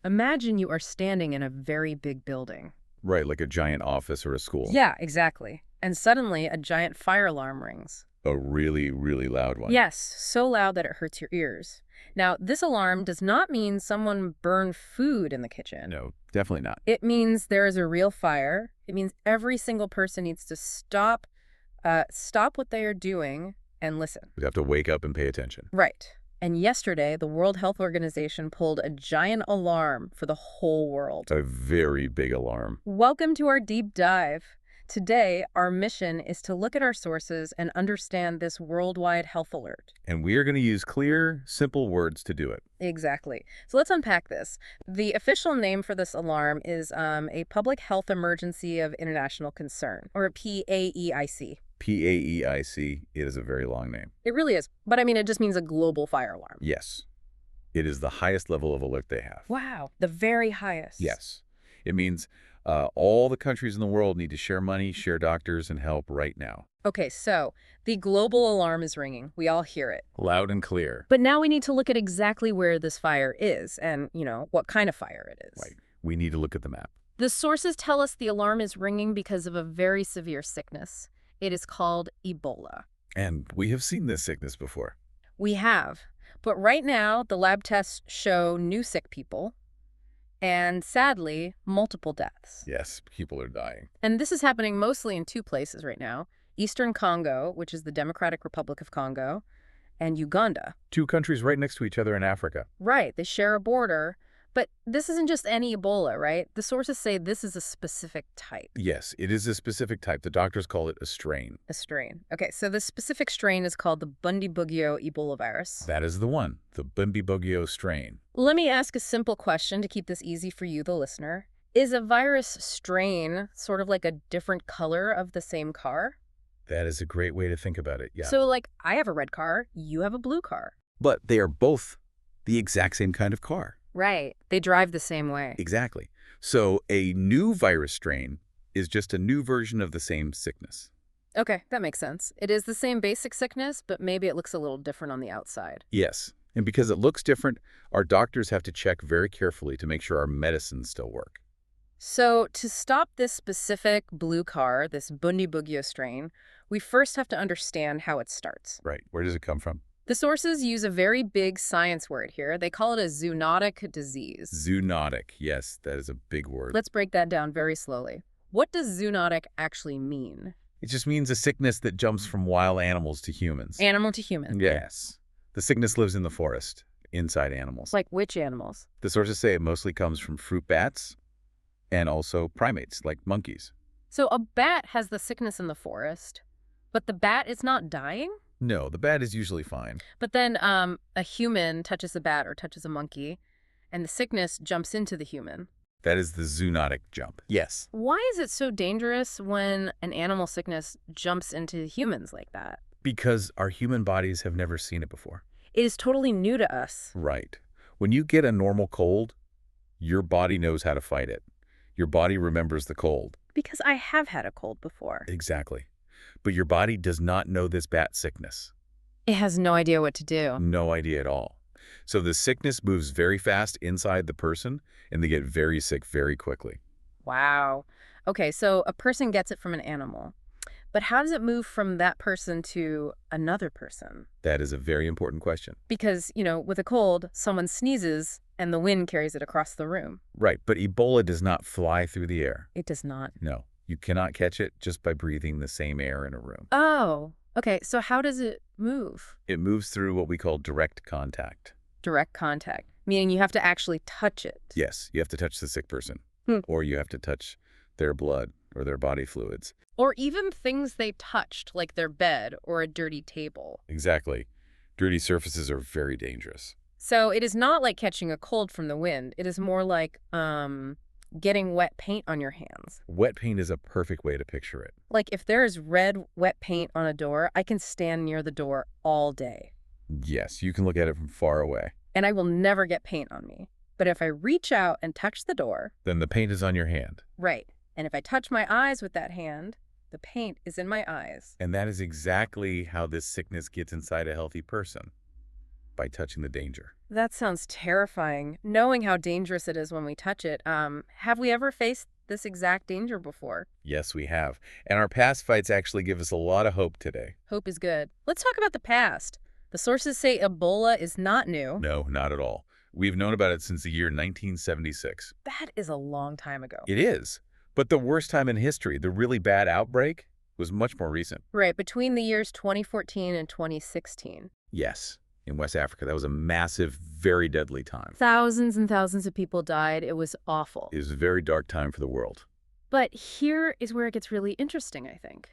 Imagine you are standing in a very big building. Right, like a giant office or a school. Yeah, exactly. And suddenly a giant fire alarm rings. A really, really loud one. Yes, so loud that it hurts your ears. Now, this alarm does not mean someone burned food in the kitchen. No, definitely not. It means there is a real fire. It means every single person needs to stop what they are doing and listen. We have to wake up and pay attention. Right. And yesterday, the World Health Organization pulled a giant alarm for the whole world. A very big alarm. Welcome to our deep dive. Today, our mission is to look at our sources and understand this worldwide health alert. And we are going to use clear, simple words to do it. Exactly. So let's unpack this. The official name for this alarm is a Public Health Emergency of International Concern, or PAEIC. PAEIC, it is a very long name. It really is. But I mean, it just means a global fire alarm. Yes. It is the highest level of alert they have. Wow. The very highest. Yes. It means all the countries in the world need to share money, share doctors, and help right now. Okay, so the global alarm is ringing. We all hear it. Loud and clear. But now we need to look at exactly where this fire is and, what kind of fire it is. Right. We need to look at the map. The sources tell us the alarm is ringing because of a very severe sickness. It is called Ebola. And we have seen this sickness before. We have. But right now, the lab tests show new sick people and, sadly, multiple deaths. Yes, people are dying. And this is happening mostly in two places right now. Eastern Congo, which is the Democratic Republic of Congo, and Uganda. Two countries right next to each other in Africa. Right, they share a border. But this isn't just any Ebola, right? The sources say this is a specific type. Yes, it is a specific type. The doctors call it a strain. A strain. Okay, so this specific strain is called the Bundibugyo Ebola virus. That is the one, the Bundibugyo strain. Let me ask a simple question to keep this easy for you, the listener. Is a virus strain sort of like a different color of the same car? That is a great way to think about it, yeah. So, like, I have a red car, you have a blue car. But they are both the exact same kind of car. Right. They drive the same way. Exactly. So a new virus strain is just a new version of the same sickness. Okay, that makes sense. It is the same basic sickness, but maybe it looks a little different on the outside. Yes. And because it looks different, our doctors have to check very carefully to make sure our medicines still work. So to stop this specific blue car, this Bundibugyo strain, we first have to understand how it starts. Right. Where does it come from? The sources use a very big science word here. They call it a zoonotic disease. Zoonotic. Yes, that is a big word. Let's break that down very slowly. What does zoonotic actually mean? It just means a sickness that jumps from wild animals to humans. Animal to human. Yes. The sickness lives in the forest, inside animals. Like which animals? The sources say it mostly comes from fruit bats and also primates, like monkeys. So a bat has the sickness in the forest, but the bat is not dying? No, the bat is usually fine. But then a human touches a bat or touches a monkey, and the sickness jumps into the human. That is the zoonotic jump. Yes. Why is it so dangerous when an animal sickness jumps into humans like that? Because our human bodies have never seen it before. It is totally new to us. Right. When you get a normal cold, your body knows how to fight it. Your body remembers the cold. Because I have had a cold before. Exactly. But your body does not know this bat sickness. It has no idea what to do. No idea at all. So the sickness moves very fast inside the person, and they get very sick very quickly. Wow. Okay, so a person gets it from an animal. But how does it move from that person to another person? That is a very important question. Because, with a cold, someone sneezes and the wind carries it across the room. Right, but Ebola does not fly through the air. It does not. No, you cannot catch it just by breathing the same air in a room. Oh, okay. So how does it move? It moves through what we call direct contact. Direct contact, meaning you have to actually touch it. Yes, you have to touch the sick person, or you have to touch their blood or their body fluids. Or even things they touched, like their bed or a dirty table. Exactly. Dirty surfaces are very dangerous. So it is not like catching a cold from the wind. It is more like getting wet paint on your hands. Wet paint is a perfect way to picture it. Like if there is red, wet paint on a door, I can stand near the door all day. Yes, you can look at it from far away. And I will never get paint on me. But if I reach out and touch the door... Then the paint is on your hand. Right. And if I touch my eyes with that hand, the paint is in my eyes. And that is exactly how this sickness gets inside a healthy person. By touching the danger. That sounds terrifying, knowing how dangerous it is when we touch it. Have we ever faced this exact danger before? Yes, we have. And our past fights actually give us a lot of hope today. Hope is good. Let's talk about the past. The sources say Ebola is not new. No, not at all. We've known about it since the year 1976. That is a long time ago. It is. But the worst time in history, the really bad outbreak, was much more recent. Right, between the years 2014 and 2016. Yes, in West Africa. That was a massive, very deadly time. Thousands and thousands of people died. It was awful. It was a very dark time for the world. But here is where it gets really interesting, I think.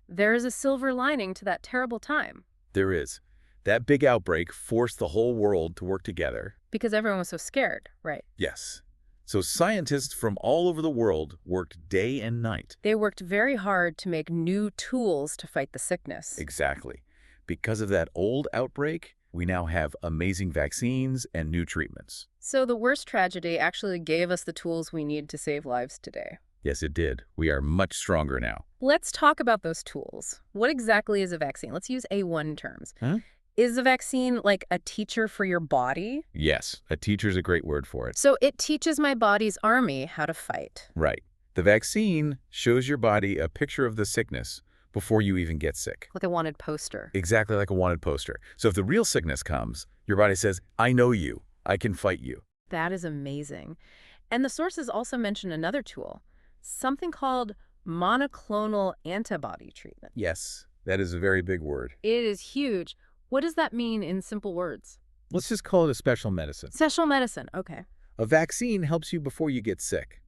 There is a silver lining to that terrible time. There is. That big outbreak forced the whole world to work together. Because everyone was so scared, right? Yes. So scientists from all over the world worked day and night. They worked very hard to make new tools to fight the sickness. Exactly. Because of that old outbreak, we now have amazing vaccines and new treatments. So the worst tragedy actually gave us the tools we need to save lives today. Yes, it did. We are much stronger now. Let's talk about those tools. What exactly is a vaccine? Let's use A1 terms. Huh? Is a vaccine like a teacher for your body? Yes, a teacher's a great word for it. So it teaches my body's army how to fight. Right. The vaccine shows your body a picture of the sickness before you even get sick. Like a wanted poster. Exactly like a wanted poster. So if the real sickness comes, your body says, I know you. I can fight you. That is amazing. And the sources also mention another tool, something called monoclonal antibody treatment. Yes, that is a very big word. It is huge. What does that mean in simple words? Let's just call it a special medicine. Special medicine, okay. A vaccine helps you before you get sick.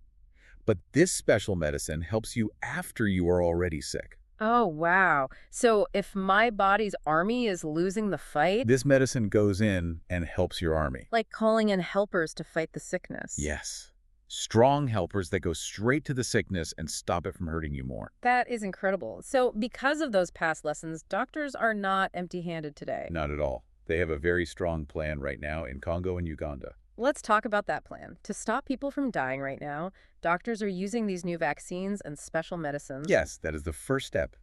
But this special medicine helps you after you are already sick. Oh, wow. So if my body's army is losing the fight, This medicine goes in and helps your army. like calling in helpers to fight the sickness. Yes. Strong helpers that go straight to the sickness and stop it from hurting you more. That is incredible. So because of those past lessons, doctors are not empty-handed today. Not at all. They have a very strong plan right now in Congo and Uganda. Let's talk about that plan. To stop people from dying right now, doctors are using these new vaccines and special medicines. Yes, that is the first step.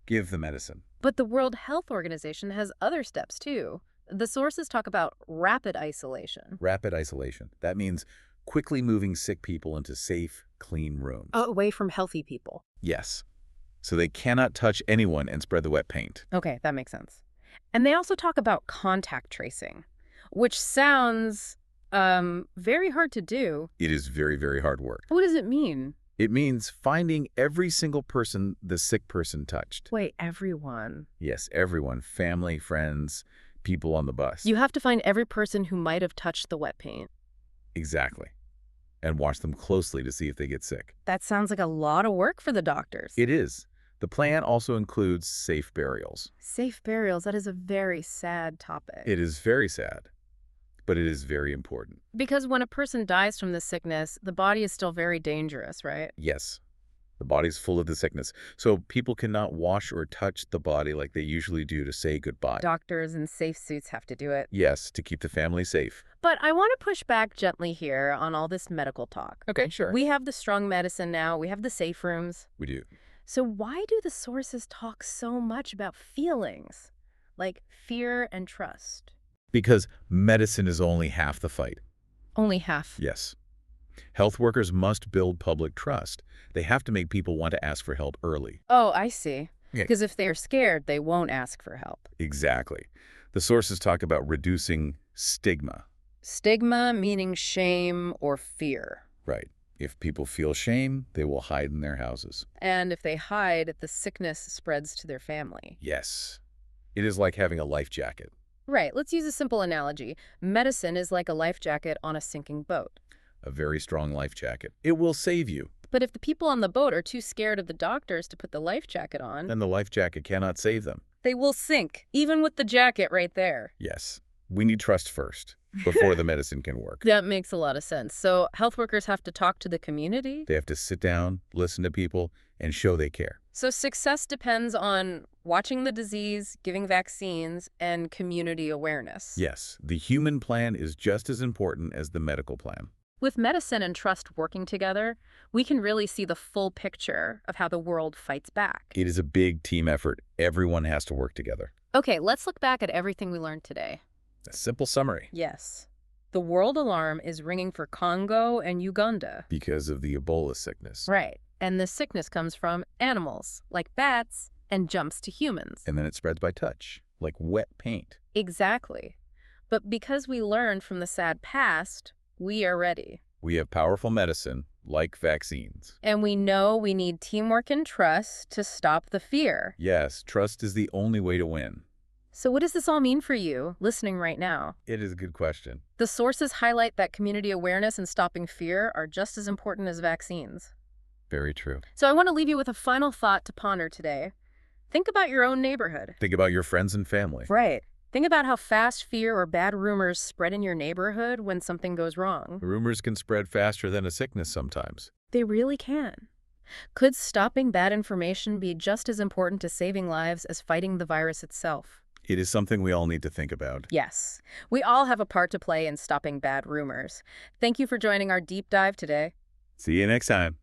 Give the medicine. But the World Health Organization has other steps too. The sources talk about rapid isolation. Rapid isolation. That means quickly moving sick people into safe, clean rooms. Away from healthy people. Yes. So they cannot touch anyone and spread the wet paint. Okay, that makes sense. And they also talk about contact tracing, which sounds very hard to do. It is very, very hard work. What does it mean? It means finding every single person the sick person touched. Wait, everyone. Yes, everyone. Family, friends, people on the bus. You have to find every person who might have touched the wet paint. Exactly. And watch them closely to see if they get sick. That sounds like a lot of work for the doctors. It is. The plan also includes safe burials. Safe burials, that is a very sad topic. It is very sad, but it is very important. Because when a person dies from this sickness, the body is still very dangerous, right? Yes, the body's full of the sickness, so people cannot wash or touch the body like they usually do to say goodbye. Doctors in safe suits have to do it. Yes, to keep the family safe. But I want to push back gently here on all this medical talk. Okay, sure. We have the strong medicine now. We have the safe rooms. We do. So why do the sources talk so much about feelings, like fear and trust? Because medicine is only half the fight. Only half. Yes. Health workers must build public trust. They have to make people want to ask for help early. Oh, I see. Yeah. Because if they're scared, they won't ask for help. Exactly. The sources talk about reducing stigma. Stigma meaning shame or fear. Right. If people feel shame, they will hide in their houses. And if they hide, the sickness spreads to their family. Yes. It is like having a life jacket. Right. Let's use a simple analogy. Medicine is like a life jacket on a sinking boat. A very strong life jacket. It will save you. But if the people on the boat are too scared of the doctors to put the life jacket on, Then the life jacket cannot save them. they will sink, even with the jacket right there. Yes. We need trust first before the medicine can work. That makes a lot of sense. So health workers have to talk to the community? They have to sit down, listen to people, and show they care. So success depends on watching the disease, giving vaccines, and community awareness. Yes, the human plan is just as important as the medical plan. With medicine and trust working together, we can really see the full picture of how the world fights back. It is a big team effort. Everyone has to work together. Okay, let's look back at everything we learned today. A simple summary. Yes. The world alarm is ringing for Congo and Uganda. Because of the Ebola sickness. Right. And this sickness comes from animals, like bats, and jumps to humans. And then it spreads by touch, like wet paint. Exactly. But because we learned from the sad past, we are ready. We have powerful medicine, like vaccines. And we know we need teamwork and trust to stop the fear. Yes, trust is the only way to win. So what does this all mean for you, listening right now? It is a good question. The sources highlight that community awareness and stopping fear are just as important as vaccines. Very true. So I want to leave you with a final thought to ponder today. Think about your own neighborhood. Think about your friends and family. Right. Think about how fast fear or bad rumors spread in your neighborhood when something goes wrong. Rumors can spread faster than a sickness sometimes. They really can. Could stopping bad information be just as important to saving lives as fighting the virus itself? It is something we all need to think about. Yes. We all have a part to play in stopping bad rumors. Thank you for joining our deep dive today. See you next time.